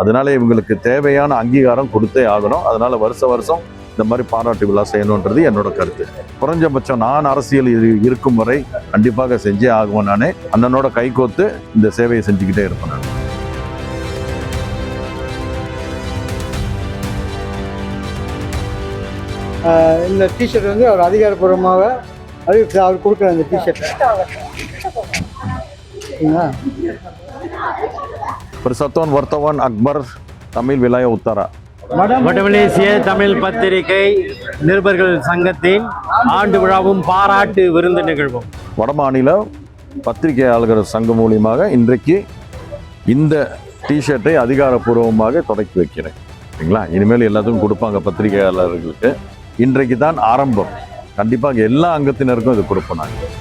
அதனால இவங்களுக்கு தேவையான அங்கீகாரம் கொடுத்தே ஆகணும். அதனால வருஷம் இந்த மாதிரி பாராட்டு விழா செய்யணுன்றது என்னோட கருத்து. குறைஞ்சபட்சம் நான் அரசியல் இருக்கும் வரை கண்டிப்பாக செஞ்சே ஆகுவேன். நானே அண்ணனோட கைகோத்து இந்த சேவையை செஞ்சுக்கிட்டே இருப்பேன். நான் இந்த டிஷர்ட் வந்து அவர் அதிகாரப்பூர்வமாக அவர் கொடுக்குற அந்த T-shirt Persatuan Wartawan Akbar Tamil Wilayah Utara. வடமலேசிய தமிழ் பத்திரிகை நிருபர்கள் சங்கத்தின் ஆண்டு விழாவும் பாராட்டு விருந்து நிகழ்வும் வடமாநில பத்திரிகையாளர்கள் சங்கம் மூலியமாக இன்றைக்கு இந்த டிஷர்ட்டை அதிகாரப்பூர்வமாக தொடக்கி வைக்கிறேன். சரிங்களா? இனிமேல் எல்லாத்துக்கும் கொடுப்பாங்க பத்திரிகையாளர்களுக்கு. இன்றைக்கு தான் ஆரம்பம். கண்டிப்பாக எல்லா அங்கத்தினருக்கும் இது கொடுப்போம் நாங்கள்.